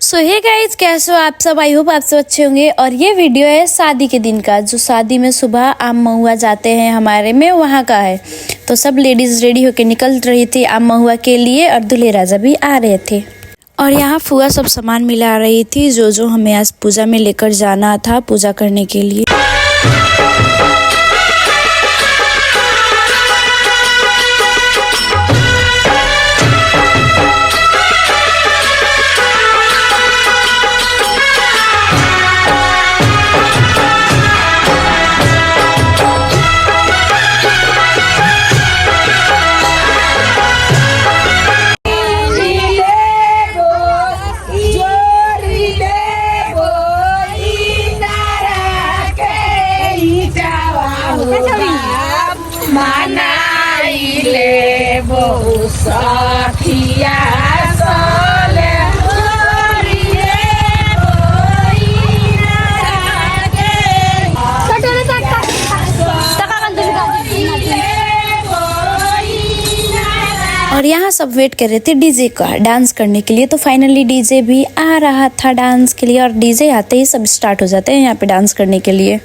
सो hey guys, कैसे हो आप सब। आई होप आप सब अच्छे होंगे। और ये वीडियो है शादी के दिन का, जो शादी में सुबह आम महुआ जाते हैं हमारे में, वहाँ का है। तो सब लेडीज रेडी होके निकल रही थी आम महुआ के लिए, और दूल्हे राजा भी आ रहे थे। और यहाँ फुआ सब सामान मिला रही थी जो हमें आज पूजा में लेकर जाना था, पूजा करने के लिए। और यहाँ सब वेट कर रहे थे डीजे का डांस करने के लिए। तो फाइनली डीजे भी आ रहा था डांस के लिए, और डीजे आते ही सब स्टार्ट हो जाते हैं यहाँ पे डांस करने के लिए।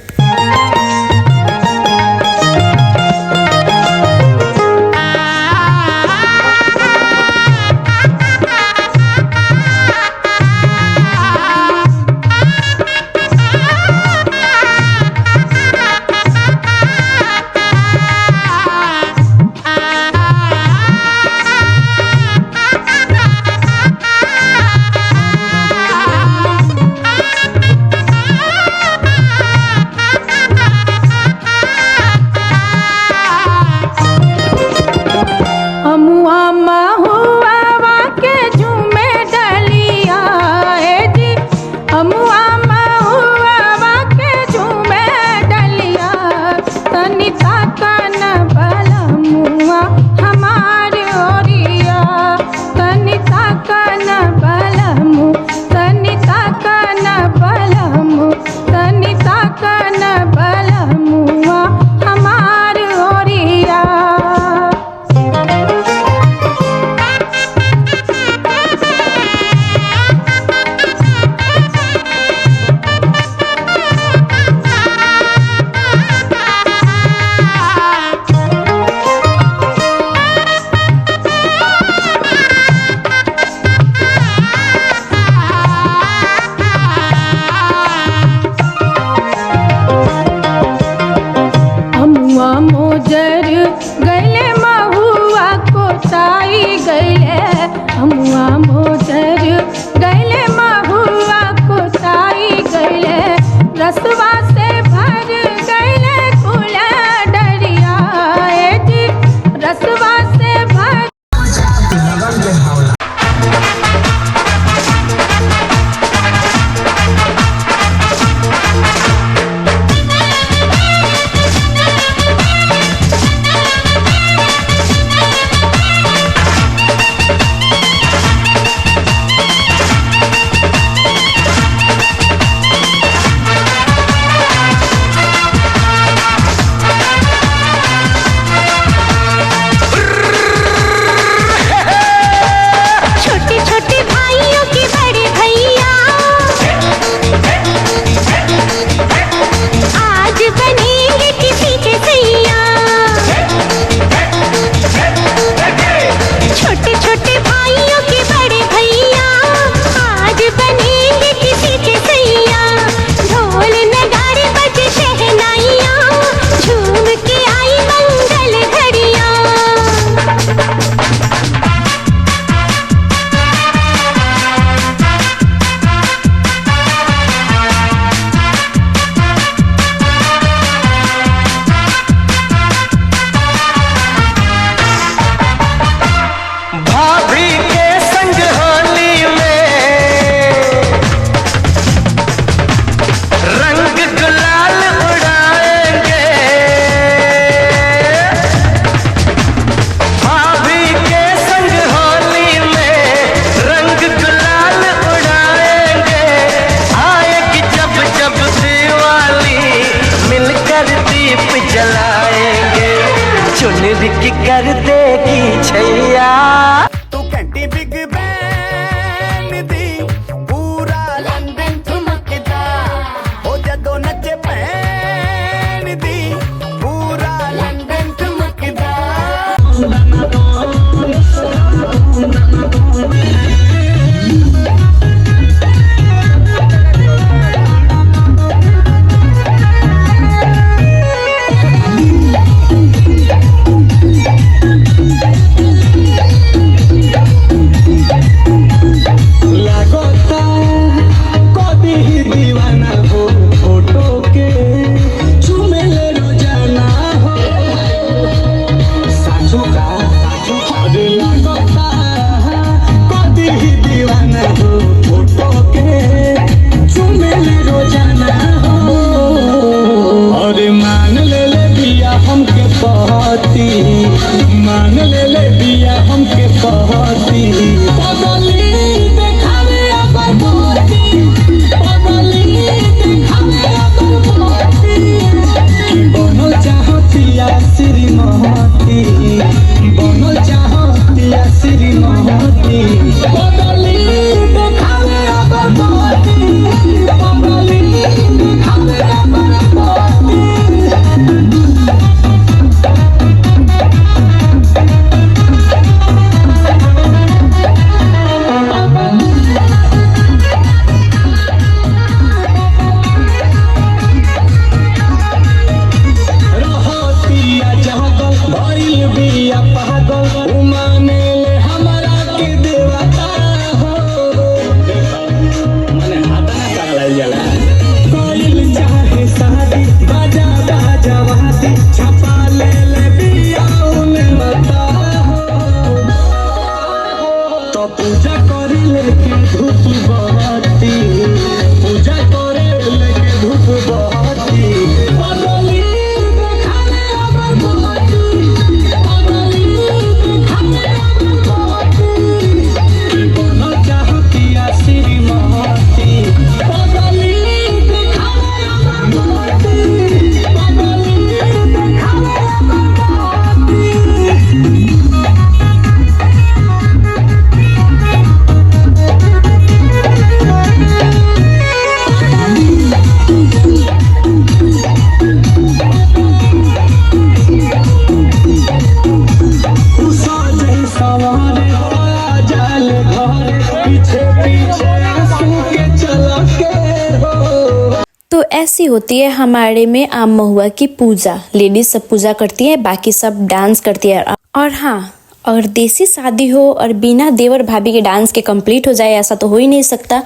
ऐसी होती है हमारे में आम महुआ की पूजा। लेडीज सब पूजा करती है, बाकी सब डांस करती है। और हाँ, अगर देसी शादी हो और बिना देवर भाभी के डांस के कंप्लीट हो जाए, ऐसा तो हो ही नहीं सकता।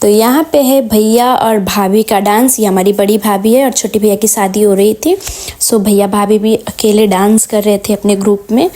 तो यहाँ पे है भैया और भाभी का डांस। ये हमारी बड़ी भाभी है और छोटी भैया की शादी हो रही थी। सो भैया भाभी भी अकेले डांस कर रहे थे अपने ग्रुप में।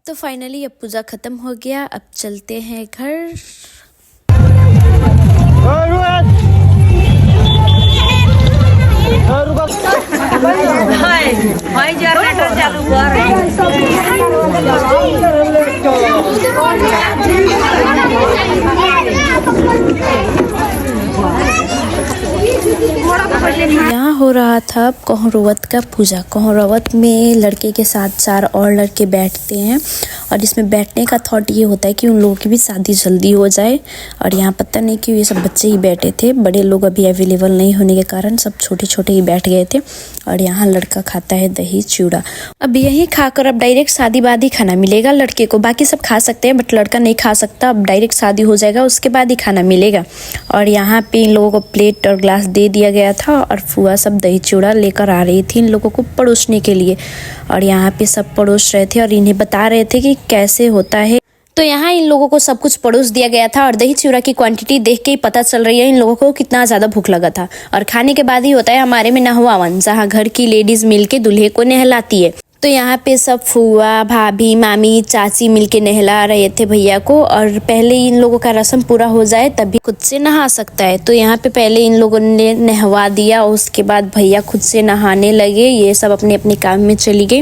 तो फाइनली अब पूजा खत्म हो गया, अब चलते हैं घर। यहाँ हो रहा था कोहरोवत का पूजा। कोहरोवत में लड़के के साथ 4 और लड़के बैठते हैं और इसमें बैठने का थॉट ये होता है कि उन लोगों की भी शादी जल्दी हो जाए। और यहाँ पता नहीं क्यों ये सब बच्चे ही बैठे थे, बड़े लोग अभी अवेलेबल नहीं होने के कारण सब छोटे छोटे ही बैठ गए थे। और यहाँ लड़का खाता है दही चूड़ा। अब यही खाकर अब डायरेक्ट शादी बाद ही खाना मिलेगा लड़के को। बाकी सब खा सकते हैं बट लड़का नहीं खा सकता, अब डायरेक्ट शादी हो जाएगा उसके बाद ही खाना मिलेगा। और यहाँ पे इन लोगों को प्लेट और ग्लास दे दिया गया था और फुआ सब दही चूड़ा लेकर आ रही थी इन लोगों को परोसने के लिए। और यहाँ पे सब परोस रहे थे और इन्हें बता रहे थे कि कैसे होता है। तो यहाँ इन लोगों को सब कुछ परोस दिया गया था और दही चूड़ा की क्वांटिटी देख के ही पता चल रही है इन लोगों को कितना ज़्यादा भूख लगा था। और खाने के बाद ही होता है हमारे में नहवावन, जहाँ घर की लेडीज मिलके दूल्हे को नहलाती है। तो यहाँ पे सब फुआ, भाभी, मामी, चाची मिलके नहला रहे थे भैया को। और पहले इन लोगों का रस्म पूरा हो जाए तभी खुद से नहा सकता है। तो यहाँ पे पहले इन लोगों ने नहवा दिया, उसके बाद भैया खुद से नहाने लगे। ये सब अपने अपने काम में चली गई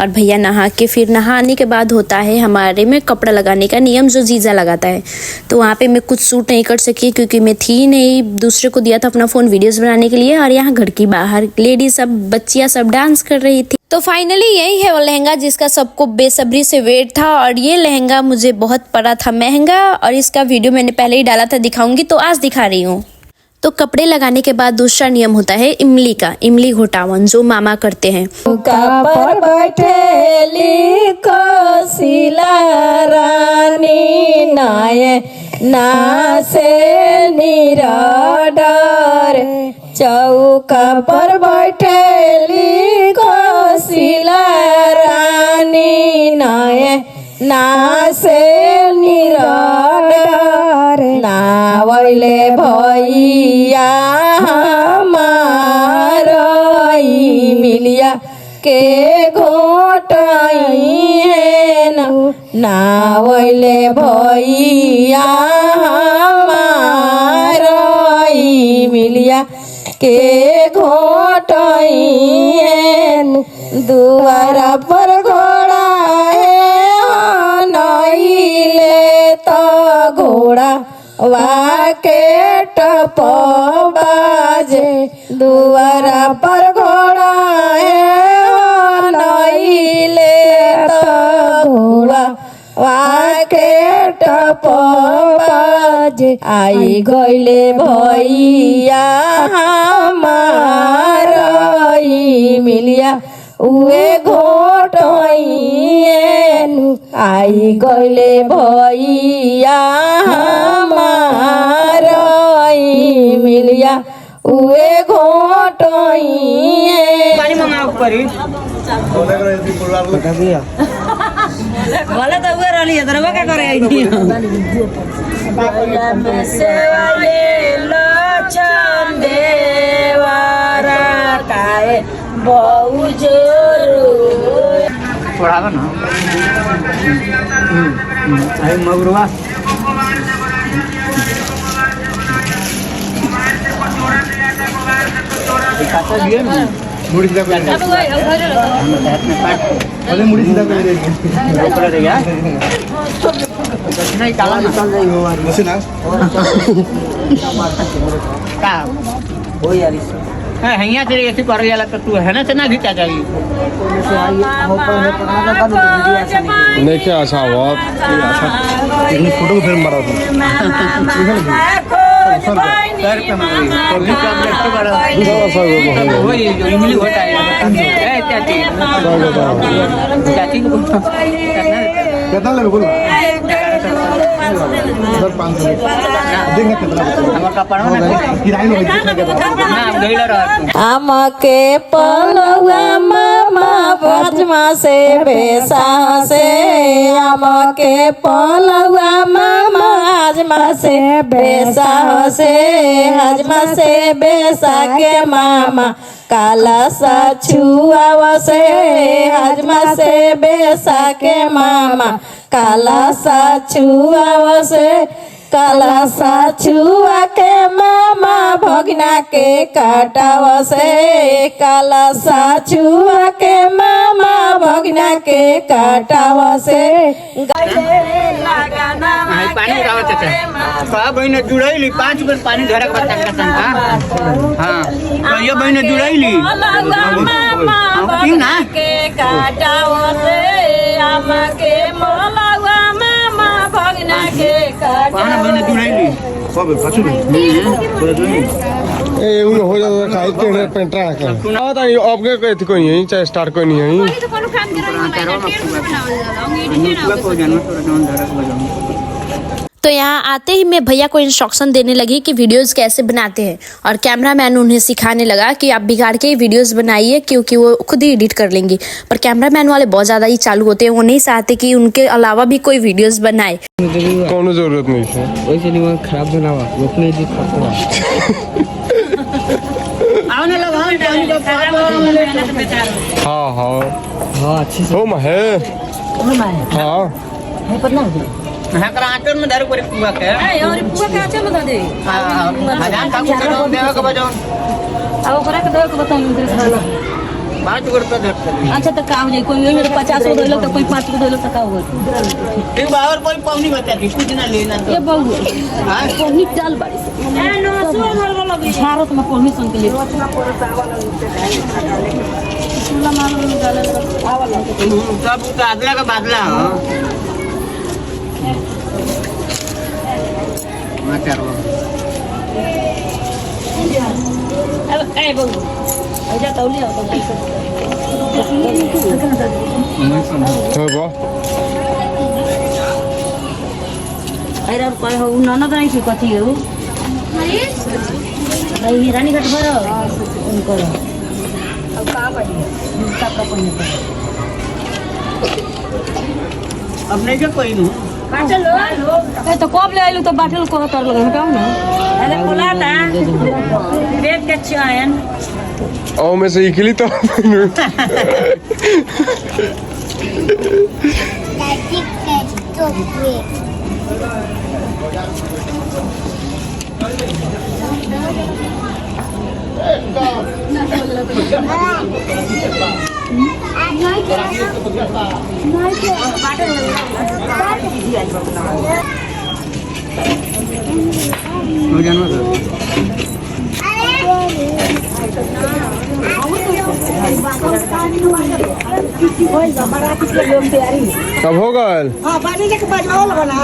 और भैया नहा के फिर नहाने के बाद होता है हमारे में कपड़ा लगाने का नियम जो जीजा लगाता है। तो वहाँ पे मैं कुछ शूट नहीं कर सकी क्योंकि मैं थी नहीं, दूसरे को दिया था अपना फ़ोन वीडियोज़ बनाने के लिए। और यहाँ घर की बाहर लेडीज सब, बच्चियाँ सब डांस कर रही थी। तो फाइनली यही है वो लहंगा जिसका सबको बेसब्री से वेट था। और ये लहंगा मुझे बहुत पड़ा था महंगा और इसका वीडियो मैंने पहले ही डाला था, दिखाऊंगी तो आज दिखा रही हूँ। तो कपड़े लगाने के बाद दूसरा नियम होता है इमली का, इमली घोटावन जो मामा करते हैं। पर बैठेली कोसिला रानी नाये नासे निराडर, चौका पर बैठेली कोसिला रानी नाये नासे निराडर, नावले भैया हमारी मिलिया के घोटाइन, नावले भैया हमारी मिलिया के घोटाइन, दुआरा पर घोड़ा है नईले तो घोड़ा वाके टप बाजे, दुआरा पर घोड़ा है नईले तो घोड़ा वाके टप बाजे, आई गईले भैया हमारी मिलिया उए घोटइएन, आई गईले भैया हमारी मिलिया उए घोटइएन। पानी मंगाओ करी बोले तो उए रहली है तरवा क्या करे आई नहीं में से वाले लचन देवारा काए बहु जोरू थोड़ा ना आई मगरुआ दिखाता दिए ना मुड़ी सीधा कर अरे मुड़ी सीधा कर दे यार नहीं काला निकल जाई हो बस ना का हो यार है हैया तेरे ऐसे कर जाला तो तू है ना से ना घिचा चाहिए नहीं क्या आशा हो आप एक फोटो फिल्म बना दो सर पे मारी और भी टैबलेट तो बड़ा वो ये जो इमली होता है चाची को कितना लगे बोलो सर 500 देंगे कितना हमारा कपड़ा ना किराए लो ना गईला रहा আমকে পলুয়া মামা বজমা সে বেসা সে আমকে পলুয়া মামা হাজমা সে বেসা সে হাজমা সে বেসা কে মামা काला सा छुआ से हाजमा से बेसा के मामा काला सा छुआ से काला सा छुआ के मामा भगना के काटाव से काला सा छुआ के मामा भगना के काटाव से पानी उठावत है का बहिने जुड़ैली 5 बेर पानी धरक बच्चा का संका हां तो ये बहिने जुड़ैली की ना के काटाव से आमा के मोलावा मामा भगना के पाना बहिने जुड़ैली सब पाछू ए उन हो जाता खाई के पेंट्रा का ना तो आपके कोई थी कोई नहीं चाहे स्टार्ट कोई नहीं है तो कोनो काम करो तो यहाँ आते ही मैं भैया को इंस्ट्रक्शन देने लगी कि वीडियोस कैसे बनाते हैं और कैमरामैन उन्हें सिखाने लगा कि आप बिगाड़ के ही वीडियोस बनाइए क्योंकि वो खुद ही एडिट कर लेंगी। पर कैमरामैन वाले बहुत ज़्यादा ही चालू होते हैं, वो नहीं चाहते कि उनके अलावा भी कोई वीडियोस बनाए। कौन जरूरत नहीं है वैसे नहीं वो खराब बनावा वो अपने एडिट करता आने लगा हाँ हाँ हां अच्छी हो है हाँ हां कराटर में दारू पर पुआ के और पुआ के आचे में दे हां हजार का करो देवा के बजाओ अब ओकरा के दे के बताऊं इधर खाना 5 रुपए दे अच्छा तो का हो जाए कोई में 50 दे लो तो कोई 5 दे लो तो का होगा एक बार कोई पौनी बता दी कुछ ना लेना तो ये बहु हां कोनी चाल बाड़ी से ए नो सुन घर वाला भी भारत में परमिशन के लिए सुला मारो निकाले आवाला सब का अदला का बादला अब ए बहु आजा तौलिया तो हो बा अरे कोई हो ननद नहीं थी कथी हो नहीं रानी घाट पर उनको अब का बाड़ी का पहिने अब नहीं के कोई नु काटे लो ए तो कब ले आइलू तो बाटल को तर लगे हटाओ ना अरे कोलाता देख के चायन ओ में से इकली तो हो जानो कब हो गल हां पानी के बजाओ बना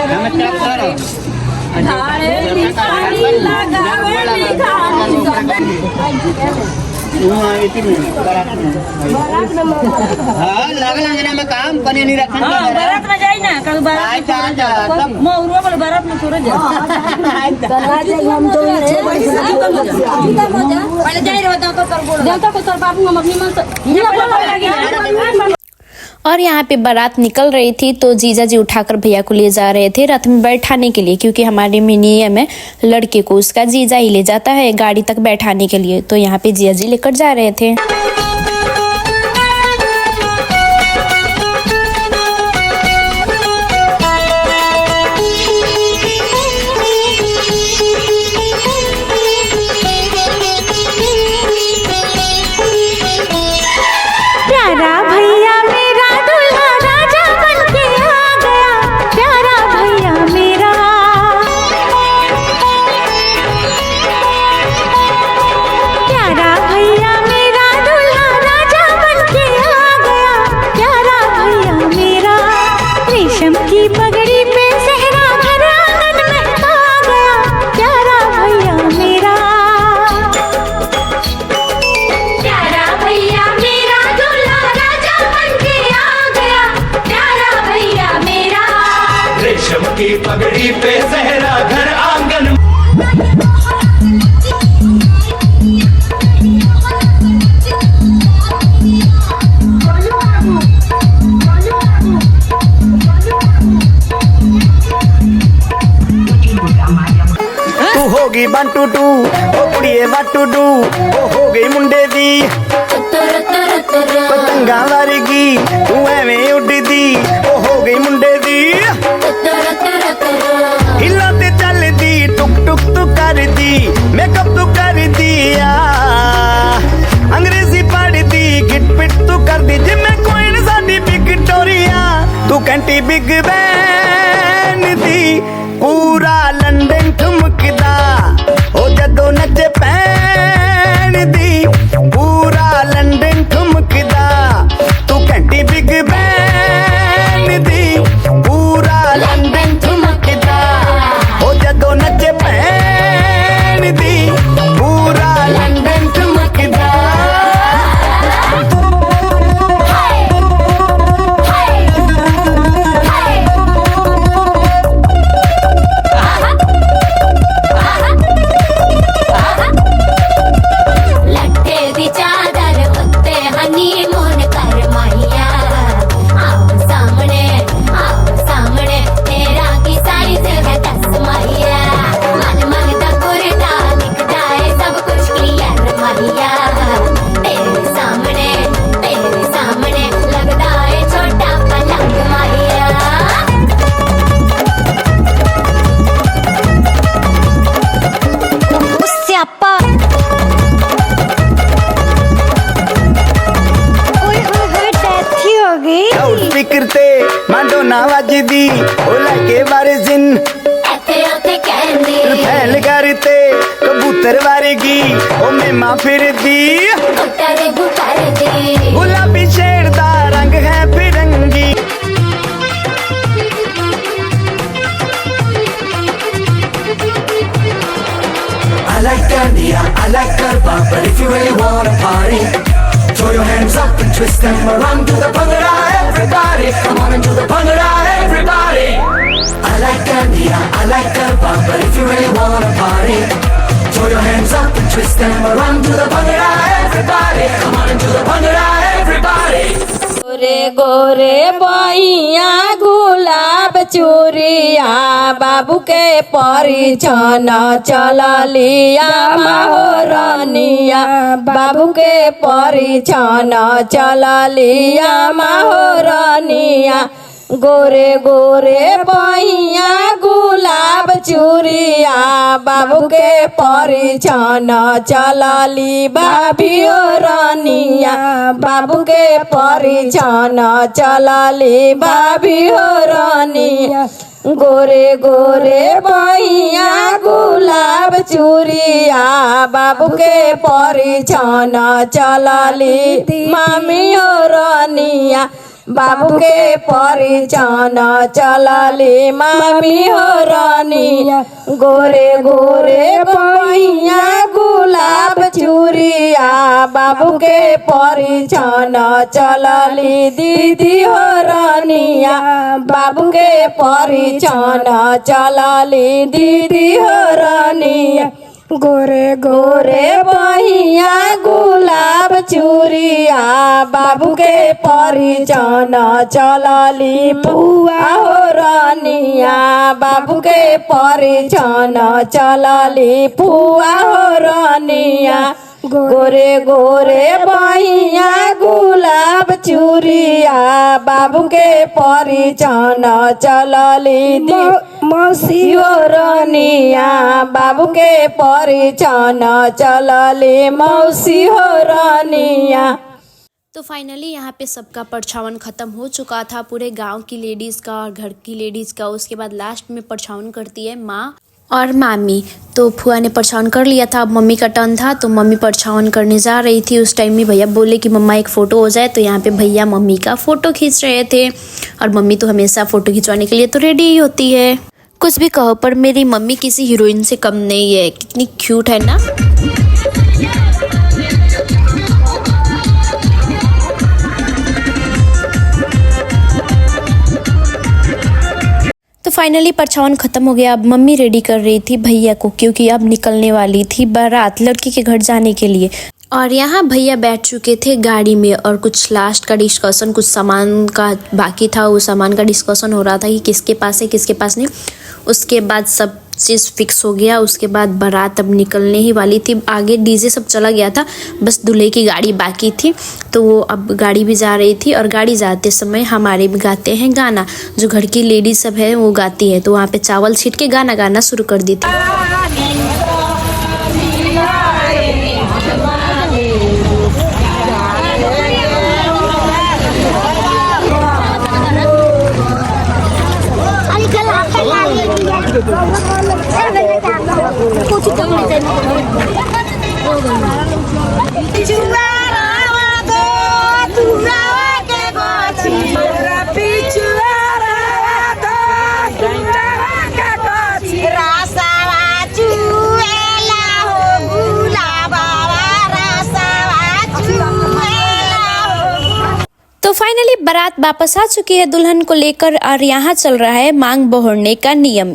हमें ट्रक करो धारे पानी लगावे हां इतनी में बारात में हां लगल अंगना में काम कने नहीं रखन हां बारात में जाई ना कल बारात मौरवा वाला बारात में थोड़े जा हम तो पहले जाई रहो तो कर बोल देवता को सर बाबू हम अपनी मन से और यहाँ पे बारात निकल रही थी तो जीजा जी उठाकर भैया को ले जा रहे थे रथ में बैठाने के लिए, क्योंकि हमारे में नियम है लड़के को उसका जीजा ही ले जाता है गाड़ी तक बैठाने के लिए। तो यहाँ पे जीजा जी लेकर जा रहे थे। हो गई 1 2 2 ओ कुड़िए 1 2 2 ओ हो गई मुंडे दी पतंगा वर्गी तू एवें उड़दी ओ हो गई मुंडे दी हिला ते चलदी टुक टुक तू करदी मेकअप तू कर दिया अंग्रेजी पढ़दी गिट पिट तू कर दी जिम्मे कोई न साडी विक्टोरिया तू कंटी बिग बैन दी पूरा लंदन ठुमकदा ओ जदों नचे पैन दी पूरा लंदन ठुमकदा तू कंटी बिग बैन दी पूरा लंदन ठुमकदा ओ जदों नचे पैन दी पूरा लंदन ठुमकदा स्पीकर ते मांडोना वजदी ओ लाके बारे जिन फैल करते कबूतर वारेगी ओ मेमा फिरदी गुलाबी शेर दा रंग है फिरंगी I like Dandia, I like Garba, but if you really wanna party, throw your hands up and twist them around to the bhangra, everybody. Come on and do the bhangra, everybody. I like Dandia, I like Garba, but if you really wanna party, throw your hands up and twist them around to the bhangra, everybody. Come on and do the bhangra, everybody. गोरे गोरे बहिया गुलाब चूरिया बाबू के परिछन चला लिया महारानिया बाबू के परिछन चला लिया महारानिया गोरे गोरे बहिया गुलाब चूरिया बाबू के परिछन चला ली बाबियो रानिया बाबू के परिछन चला ली बाबियो रानिया गोरे गोरे बहिया गुलाब चूरिया बाबू के परिछन चला ली मामियो रानिया बाबू के परिछन चला ली मामी हो रानिया गोरे गोरे बहिया गुलाब चूरिया बाबू के परिछन चला ली दीदी हो रानिया बाबू के परिछन चला ली दीदी हो रानिया गोरे गोरे बहिया गुलाब चूरिया बाबू के परिछन चला ली पुआ हो रानिया बाबू के परिछन चला ली पुआ हो रानिया गोरे गोरे बहिया गुलाब चूरिया बाबू के परिछन चला ली मौसी हो रानिया बाबू के परिछन चला ली मौसी हो रानिया। तो फाइनली यहाँ पे सबका परछावन ख़त्म हो चुका था, पूरे गांव की लेडीज़ का और घर की लेडीज़ का। उसके बाद लास्ट में परछावन करती है माँ और मामी। तो फुआ ने परछावन कर लिया था, अब मम्मी का टर्न था, तो मम्मी परछावन करने जा रही थी। उस टाइम में भैया बोले कि मम्मा एक फ़ोटो हो जाए, तो यहाँ पे भैया मम्मी का फ़ोटो खींच रहे थे। और मम्मी तो हमेशा फ़ोटो खिंचवाने के लिए तो रेडी ही होती है। कुछ भी कहो पर मेरी मम्मी किसी हीरोइन से कम नहीं है, कितनी क्यूट है ना। तो फाइनली परछावन ख़त्म हो गया। अब मम्मी रेडी कर रही थी भैया को, क्योंकि अब निकलने वाली थी बारात लड़की के घर जाने के लिए। और यहाँ भैया बैठ चुके थे गाड़ी में और कुछ लास्ट का डिस्कशन, कुछ सामान का बाकी था, वो सामान का डिस्कशन हो रहा था कि किसके पास है किसके पास नहीं। उसके बाद सब चीज़ फिक्स हो गया। उसके बाद बारात अब निकलने ही वाली थी, आगे डीजे सब चला गया था, बस दूल्हे की गाड़ी बाकी थी। तो वो अब गाड़ी भी जा रही थी और गाड़ी जाते समय हमारे भी गाते हैं गाना, जो घर की लेडीज सब है वो गाती है। तो वहाँ पे चावल छीट के गाना गाना शुरू कर दी थी। तो फाइनली बारात वापस आ चुकी है दुल्हन को लेकर और यहाँ चल रहा है मांग बहोरने का नियम।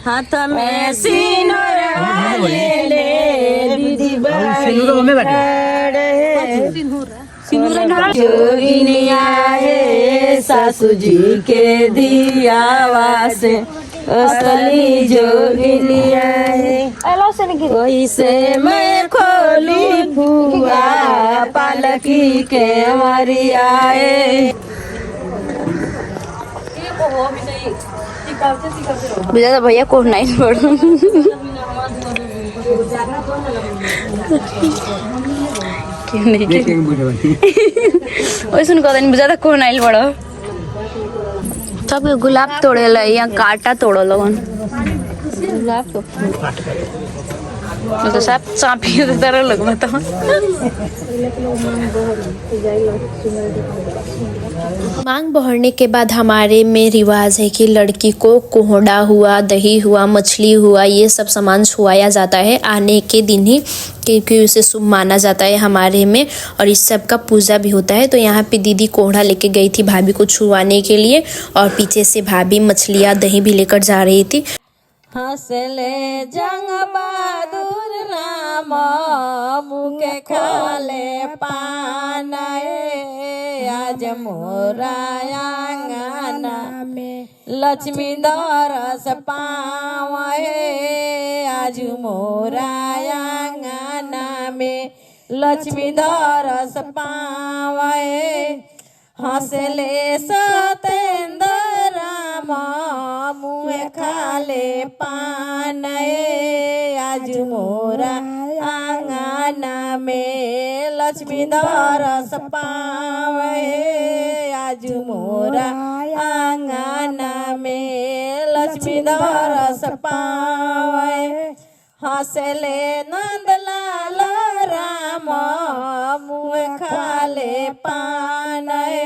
हाथ में सिंदूर जोगिनिया है सासू जी के दियावा से असली जोगिनिया है। वैसे मैं खोली फुआ पालकी के मरियाए। भैया को नहीं पढ़ो सुन कह बुझा को नहीं पड़ो। सब गुलाब तोड़े या काटा तोड़ो लोगन गुलाब तो सब चापी तरह लोग बताओ। मांग बहरने के बाद हमारे में रिवाज है कि लड़की को कोहड़ा हुआ, दही हुआ, मछली हुआ, ये सब सामान छुआया जाता है आने के दिन ही, क्योंकि उसे शुभ माना जाता है हमारे में। और इस सब का पूजा भी होता है। तो यहाँ पे दीदी कोहड़ा लेके गई थी भाभी को छुआने के लिए और पीछे से भाभी मछलियाँ दही भी लेकर जा रही थी। हंसले जंग बहादुर राम मुके खाले पानाए। आज मोरा आंगना में लक्ष्मी दरस पावे। आज मोरा आंगना में लक्ष्मी दरस पावे। हंसले सतेंद्र राम मुँह खाले पानए। आज मोरा आंगना में लक्ष्मी दरस पावे। आज मोरा आंगना में लक्ष्मी दरस पावे। हंसले नंदलाल राम मुँह खाले पानए।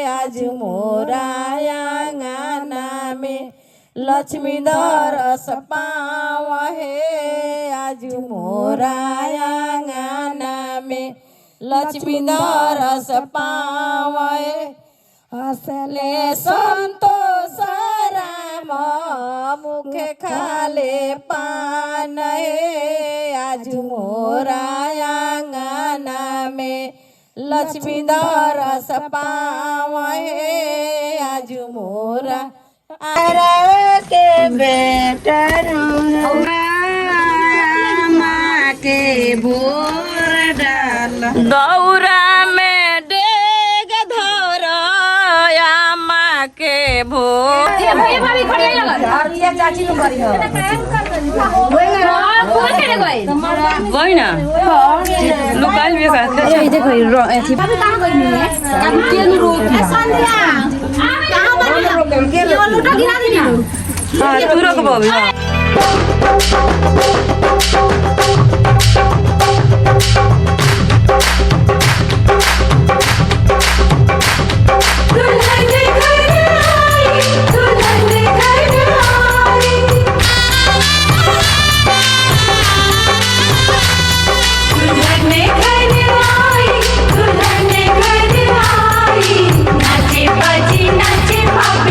आज मोरा आंगना में लक्ष्मी दरस पावे। आज मोरा आंगना में लक्ष्मी दरस पावे। हंसले संतोष राम मुख खाले पानए। आज मोरा आंगना में लक्ष्मी दरस पावे। आज मोरा के बेटा माँ के भोर डाल दौरा में डेग धर माँ के भोर। गई ना लोकल भी तू रखबो नाचे बजी नाचे बाप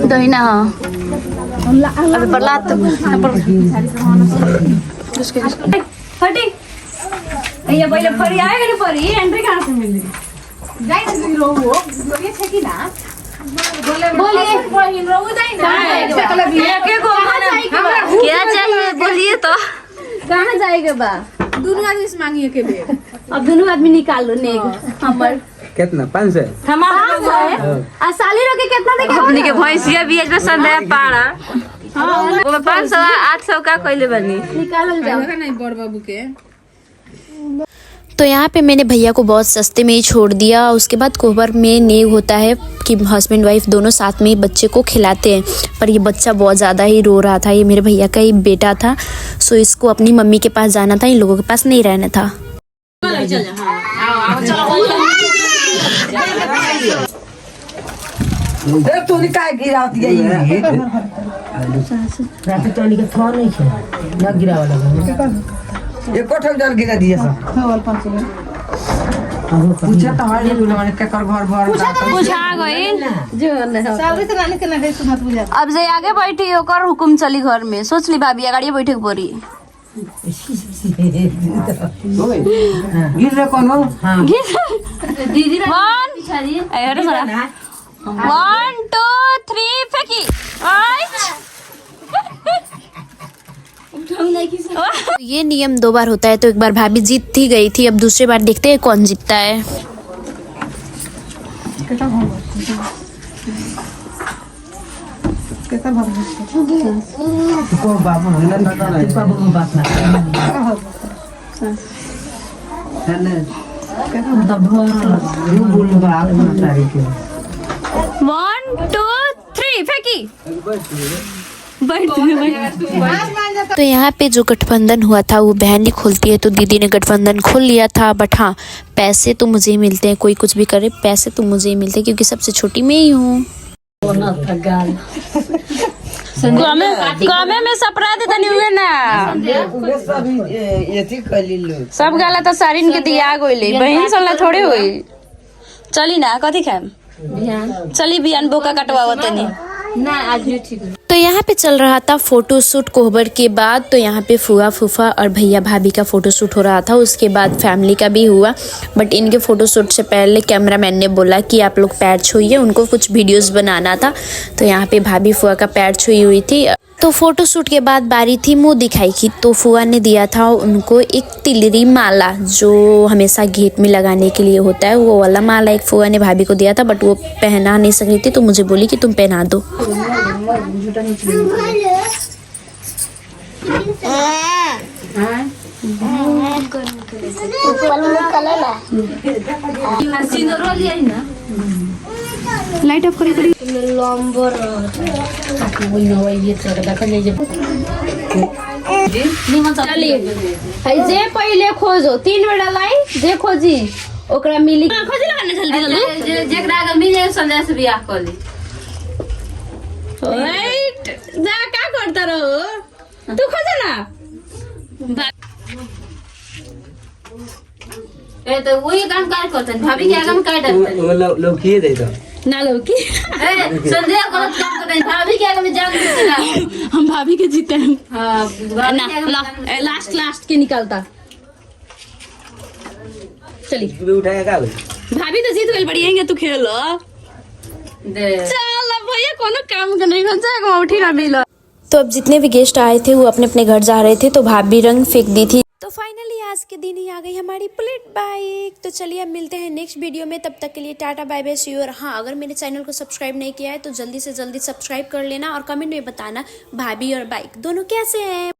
दही ना अभी बरलात फटी ये पहले फरी आएगा ना फरी एंट्री कहाँ से मिली क्या चाहिए बोलिए तो कहाँ जाएगा बा दोनों आदमी से मांगिए के बे अब दोनों आदमी निकाल लो नेग हमर कितना 500 आ साली रोके कितना देखे अपनी के भैंसिया बीच में संदेह पाड़ा वो 500 800 का कोई बनी निकाल जाओ नहीं बड़ बाबू के। तो यहाँ पे मैंने भैया को बहुत सस्ते में ही छोड़ दिया। उसके बाद कोहबर में नेग होता है कि हस्बैंड वाइफ दोनों साथ में ही बच्चे को खिलाते हैं, पर ये बच्चा बहुत ज़्यादा ही रो रहा था। ये मेरे भैया का ही बेटा था, सो इसको अपनी मम्मी के पास जाना था, इन लोगों के पास नहीं रहना था। तूने काय गिरा दिया ये रात तो नहीं के फोन नहीं है ना गिरा वाला ये कोठम जल गिरा दिया सब हां 500 पूछा तो हाल ये माने के कर घर भर पूछा गई जो न साल से नानी के ना गई सुनत बुझा अब जे आगे बैठी ओकर हुकुम चली घर में। सोच ली भाभी गाड़ी बैठे के पड़ी गिर रे कोनो हां दीदी वन अरे सारा 1 2 3 फेंकी ये नियम 2 बार होता है, तो एक बार भाभी जीत ही गई थी, अब दूसरी बार देखते हैं कौन जीतता है। को बाबू ना बाबू को बात ना है तो भर बोल बात ना तारीख 1 2 3 फेंकी। तो यहाँ पे जो गठबंधन हुआ था वो बहन ही खोलती है, तो दीदी ने गठबंधन खोल लिया था। बट हाँ, पैसे तो मुझे ही मिलते हैं, कोई कुछ भी करे पैसे तो मुझे ही मिलते हैं, क्योंकि सबसे छोटी मैं ही हूँ। कामे में सपरा दे तनी हुए ना सब ये थी कली लो सब गाला तो सारिन के दिया गोइले बहन सल्ला थोड़े होई। चली ना कथी खाम चली बियान बोका कटवाओ तनी ना आज भी ठीक है। तो यहाँ पे चल रहा था फोटो शूट कोहबर के बाद। तो यहाँ पे फुआ फूफा और भैया भाभी का फोटो शूट हो रहा था, उसके बाद फैमिली का भी हुआ। बट इनके फोटो शूट से पहले कैमरामैन ने बोला कि आप लोग पैर छूइए, उनको कुछ वीडियोस बनाना था। तो यहाँ पे भाभी फुआ का पैर छुई हुई थी। तो फोटो शूट के बाद बारी थी मुंह दिखाई की, तो फुआ ने दिया था उनको एक तिलरी माला, जो हमेशा घेट में लगाने के लिए होता है, वो वाला माला एक फुआ ने भाभी को दिया था। बट वो पहना नहीं सक रही थी, तो मुझे बोली कि तुम पहना दो। लाइट ऑफ करी चलिए जे पहले खोजो 3 बेड़ा लाई जे खोजी ओकरा मिली खोजी लगाने जल्दी जल्दी जेकरा अगर मिल जाए संजय से बियाह कर ली। राइट जा का करता रहो तू खोज ना ए तो वही काम कर करते भाभी के आगे में काट देते लोग किए दे दो ना लौकी संजय गलत काम करते भाभी के आगे में जान देते हम भाभी के जीते हैं। हां लास्ट लास्ट के निकलता चली उठाएगा का भाभी तो जीत गई, बढ़िया तू खेल चल भैया कोनो काम कर नहीं जाएगा उठी ना मिलो। तो अब जितने भी गेस्ट आए थे वो अपने अपने घर जा रहे थे, तो भाभी रंग फेंक दी थी। तो फाइनली आज के दिन ही आ गई हमारी बुलेट बाइक। तो चलिए अब मिलते हैं नेक्स्ट वीडियो में, तब तक के लिए tata bye bye see you. और हाँ, अगर मेरे चैनल को सब्सक्राइब नहीं किया है तो जल्दी से जल्दी सब्सक्राइब कर लेना और कमेंट में बताना भाभी और बाइक दोनों कैसे हैं।